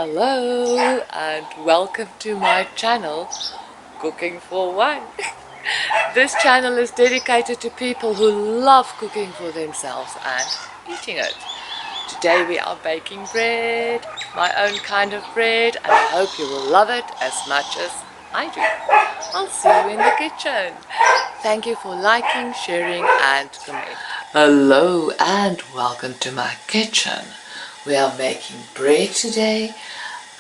Hello and welcome to my channel, Cooking for One. This channel is dedicated to people who love cooking for themselves and eating it. Today we are baking bread, my own kind of bread, and I hope you will love it as much as I do. I'll see you in the kitchen. Thank you for liking, sharing and commenting. Hello and welcome to my kitchen. We are making bread today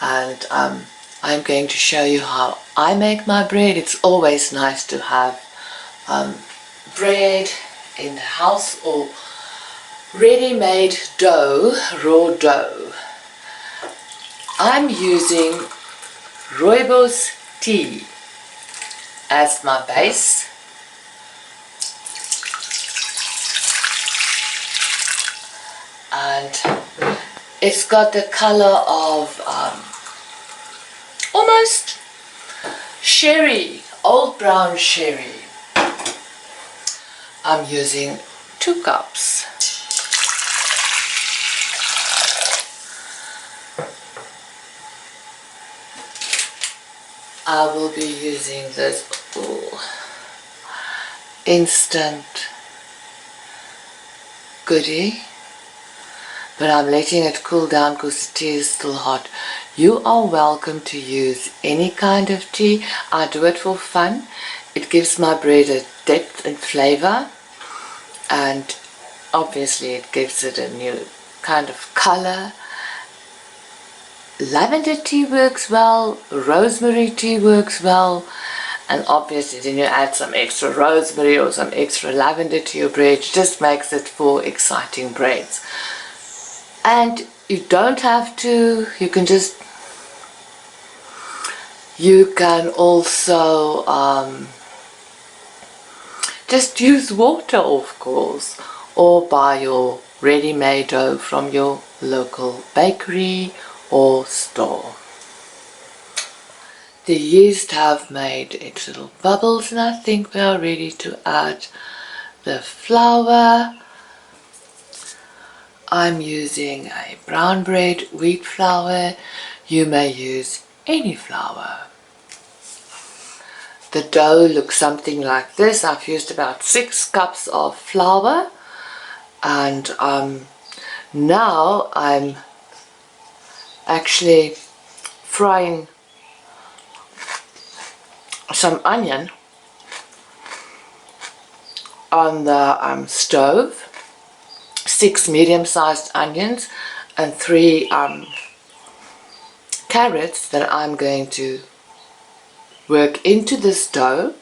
and I'm going to show you how I make my bread. It's always nice to have bread in the house or ready-made dough, raw dough. I'm using rooibos tea as my base. And it's got the color of almost sherry, old brown sherry. I'm using 2 cups. I will be using this instant goodie, but I'm letting it cool down because the tea is still hot. You are welcome to use any kind of tea. I do it for fun. It gives my bread a depth and flavor, and obviously it gives it a new kind of color. Lavender tea works well, rosemary tea works well, and obviously then you add some extra rosemary or some extra lavender to your bread. It just makes it for exciting breads. And you don't have to, you can also just use water, of course, or buy your ready-made dough from your local bakery or store. The yeast have made its little bubbles and I think we are ready to add the flour. I'm using a brown bread wheat flour. You may use any flour. The dough looks something like this. I've used about 6 cups of flour, and now I'm actually frying some onion on the stove. 6 medium-sized onions and 3 carrots that I'm going to work into this dough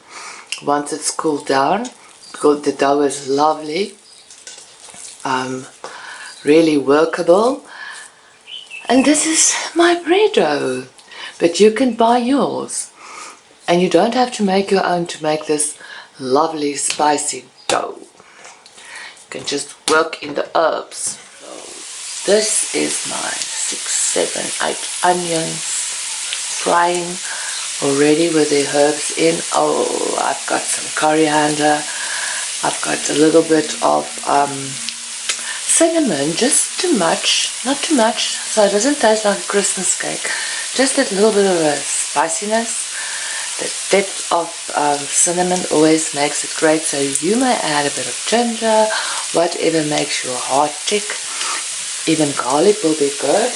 once it's cooled down. The dough is lovely, really workable, and this is my bread dough, but you can buy yours and you don't have to make your own to make this lovely spicy dough. You can just work in the herbs. So this is my 6, 7, 8 onions frying already with the herbs in. Oh, I've got some coriander. I've got a little bit of cinnamon, just too much, not too much, so it doesn't taste like a Christmas cake. Just a little bit of a spiciness. The depth of cinnamon always makes it great, so you may add a bit of ginger, whatever makes your heart tick. Even garlic will be good.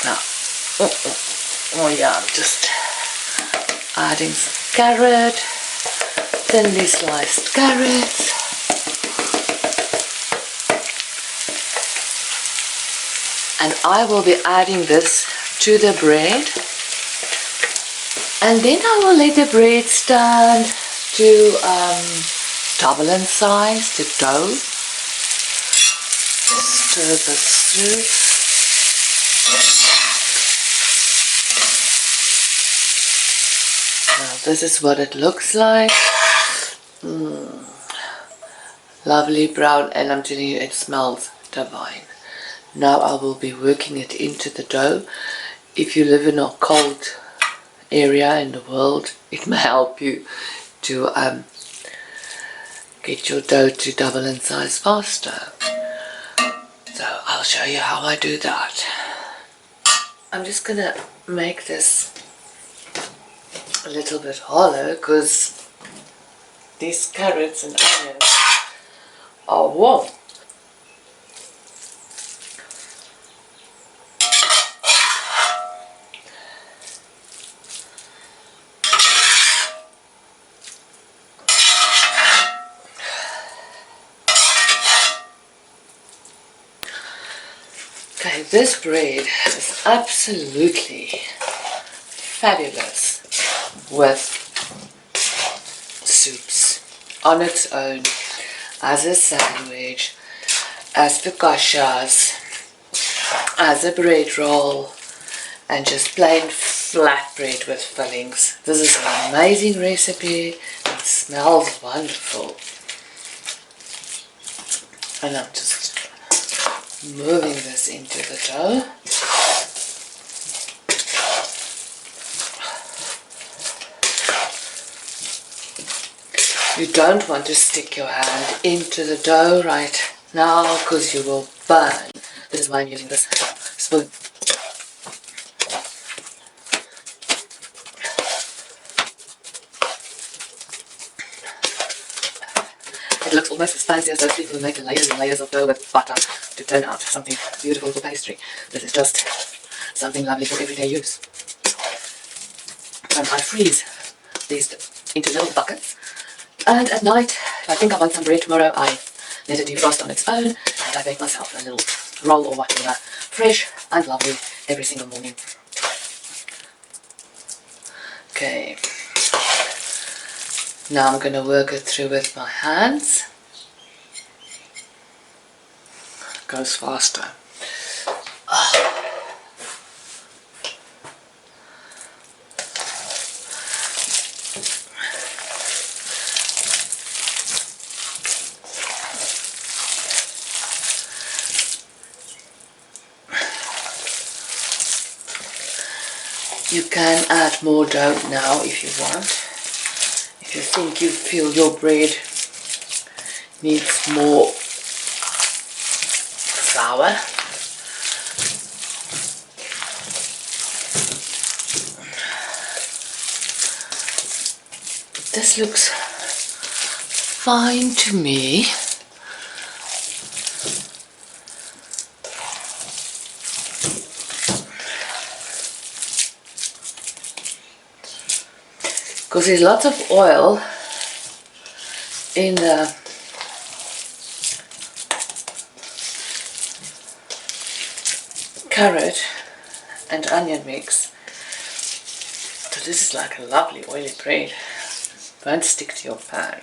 Now, oh yeah, I'm just adding some carrot, thinly sliced carrots. And I will be adding this to the bread, and then I will let the bread stand to double in size, the dough. Stir this through. Now this is what it looks like. Lovely brown, and I'm telling you, it smells divine. Now I will be working it into the dough. If you live in a cold area in the world, it may help you to get your dough to double in size faster. So I'll show you how I do that. I'm just gonna make this a little bit hollow because these carrots and onions are warm. Okay, this bread is absolutely fabulous with soups on its own, as a sandwich, as focaccias, as a bread roll, and just plain flat bread with fillings. This is an amazing recipe. It smells wonderful. And I'm just moving this into the dough. You don't want to stick your hand into the dough right now because you will burn. This is why I'm using this spoon. It looks almost as fancy as those people who make layers and layers of dough with butter to turn out something beautiful for pastry. This is just something lovely for everyday use. And I freeze these into little buckets. And at night, if I think I want some bread tomorrow, I let it defrost on its own and I bake myself a little roll or whatever, fresh and lovely every single morning. Okay, now I'm going to work it through with my hands. It goes faster. You can add more dough now if you want. If you think you feel your bread needs more flour. This looks fine to me. Because there's lots of oil in the carrot and onion mix. So this is like a lovely oily bread. Won't stick to your pan.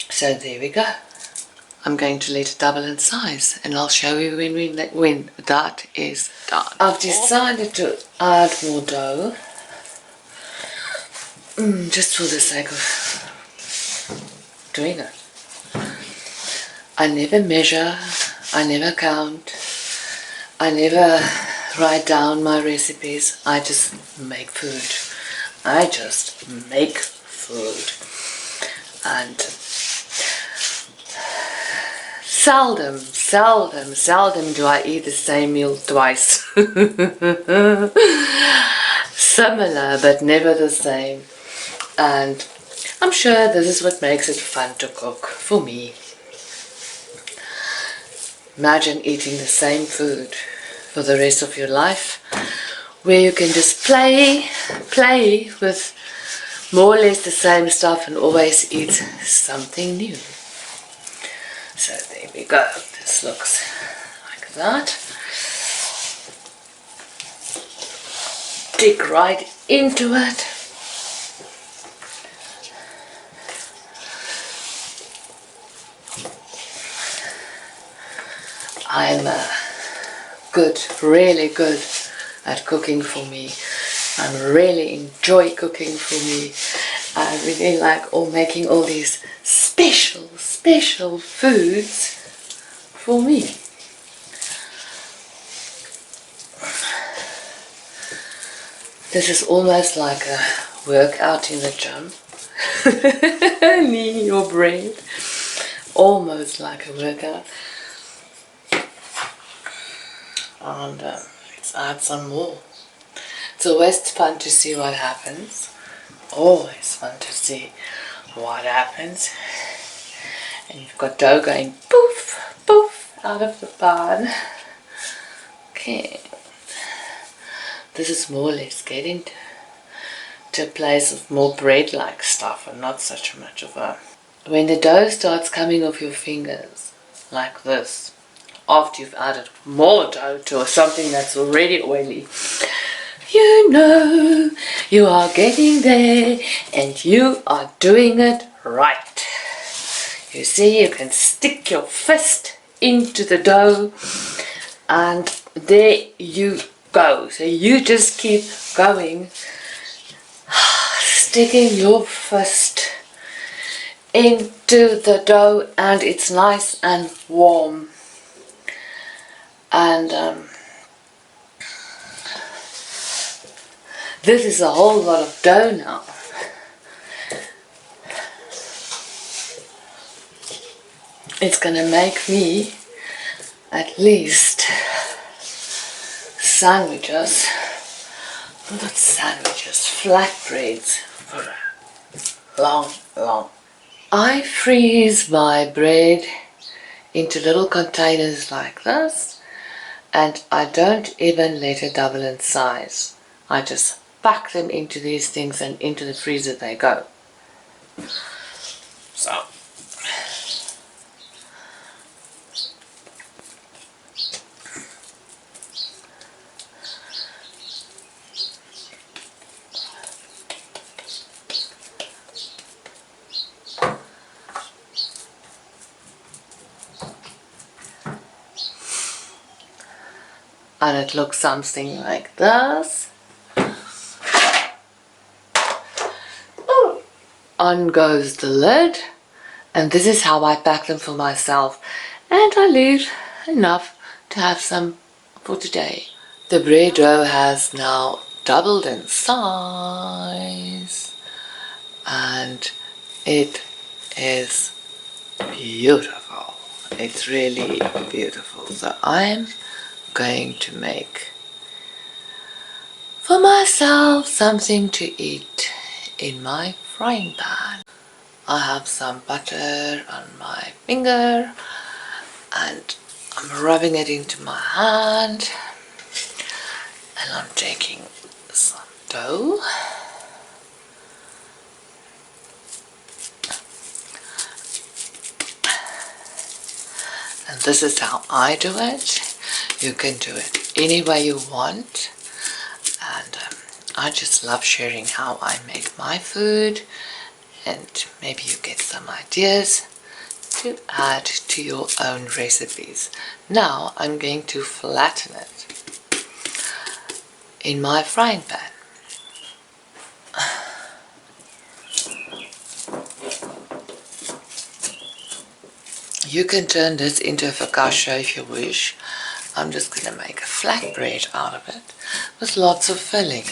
So there we go. I'm going to let it double in size and I'll show you when that is done. I've decided to add more dough. Just for the sake of doing it. I never measure, I never count, I never write down my recipes. I just make food. I just make food. And seldom do I eat the same meal twice. Similar but never the same. And I'm sure this is what makes it fun to cook for me. Imagine eating the same food for the rest of your life, where you can just play with more or less the same stuff and always eat something new. So there we go. This looks like that. Dig right into it. I'm really good at cooking for me. I really enjoy cooking for me. I really like making all these special foods for me. This is almost like a workout in the gym. Kneading your bread. almost like a workout. And let's add some more. It's always fun to see what happens. Always fun to see what happens. And you've got dough going poof, poof out of the pan. Okay. This is more or less getting to a place of more bread-like stuff and not such much of a... When the dough starts coming off your fingers, like this, after you've added more dough to something that's already oily, you know you are getting there and you are doing it right. You see, you can stick your fist into the dough and there you go. So you just keep going, sticking your fist into the dough, and it's nice and warm. And this is a whole lot of dough now. It's gonna make me at least sandwiches, not sandwiches, flatbreads for long. I freeze my bread into little containers like this, and I don't even let it double in size. I just pack them into these things and into the freezer they go. So and it looks something like this. On goes the lid, and this is how I pack them for myself, and I leave enough to have some for today. The bread dough has now doubled in size and it is beautiful. It's really beautiful. So I'm going to make for myself something to eat in my frying pan. I have some butter on my finger and I'm rubbing it into my hand, and I'm taking some dough and this is how I do it. You can do it any way you want, and I just love sharing how I make my food, and maybe you get some ideas to add to your own recipes. Now I'm going to flatten it in my frying pan. You can turn this into a focaccia if you wish. I'm just going to make a flatbread out of it with lots of filling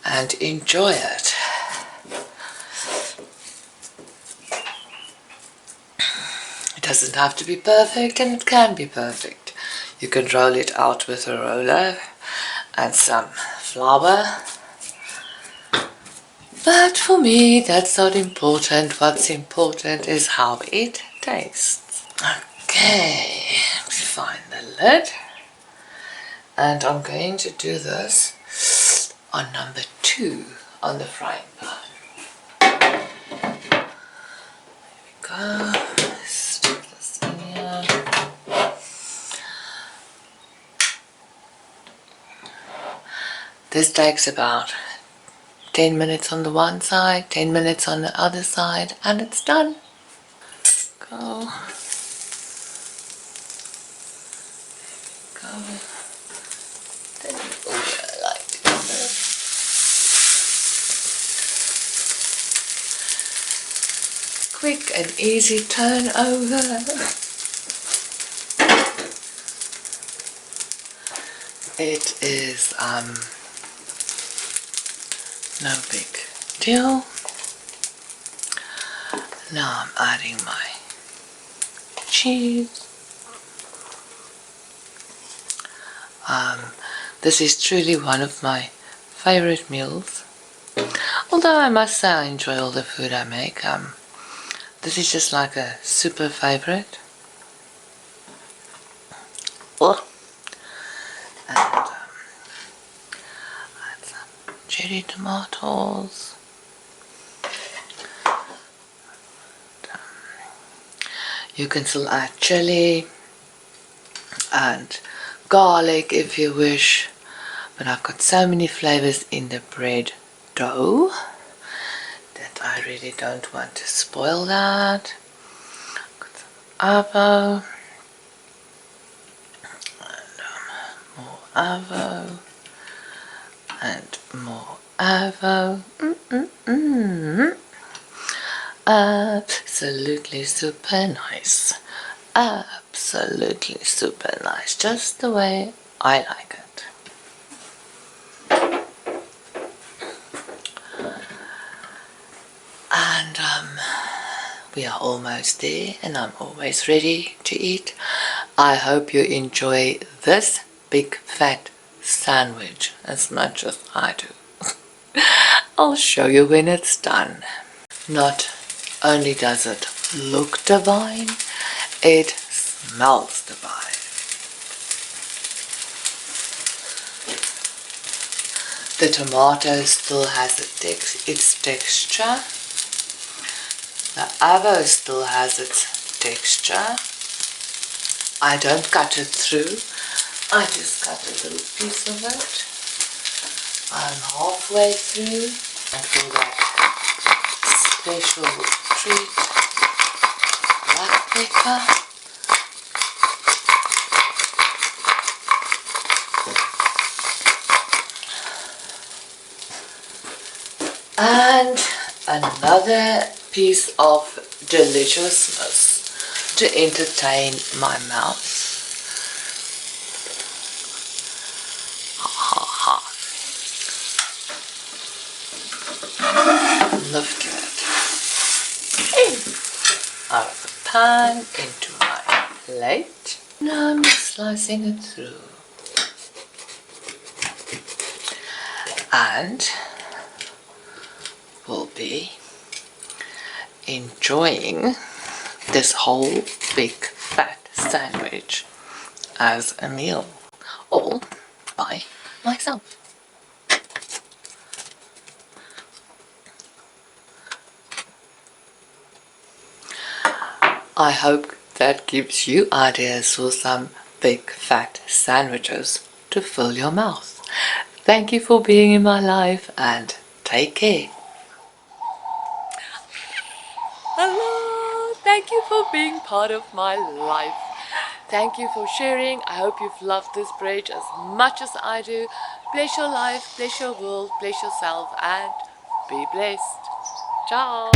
and enjoy it. It doesn't have to be perfect, and it can be perfect. You can roll it out with a roller and some flour. But for me, that's not important. What's important is how it tastes. Okay, find the lid. And I'm going to do this on number 2 on the frying pan. There we go. Stick this in here. This takes about 10 minutes on the one side, 10 minutes on the other side, and it's done. Go. Go. Then over like this. Quick and easy turn over. It is no big deal. Now I'm adding my cheese. This is truly one of my favorite meals. Although I must say I enjoy all the food I make. This is just like a super favorite. Oh. And add some cherry tomatoes. You can still add chili and garlic if you wish, but I've got so many flavors in the bread dough that I really don't want to spoil that. Got some avo and more avo and more avo. Absolutely super nice. Absolutely super nice. Just the way I like it. And we are almost there and I'm always ready to eat. I hope you enjoy this big fat sandwich as much as I do. I'll show you when it's done. Not only does it look divine, it smells divine. The tomato still has its texture. The avo still has its texture. I don't cut it through. I just cut a little piece of it. I'm halfway through. And for that special treat, black pepper. And another piece of deliciousness to entertain my mouth. Lift it out of the pan into my plate. Now I'm slicing it through. And we'll be enjoying this whole big fat sandwich as a meal, all by myself. I hope that gives you ideas for some big fat sandwiches to fill your mouth. Thank you for being in my life and take care. Hello, thank you for being part of my life. Thank you for sharing. I hope you've loved this bridge as much as I do. Bless your life, bless your world, bless yourself, and be blessed. Ciao.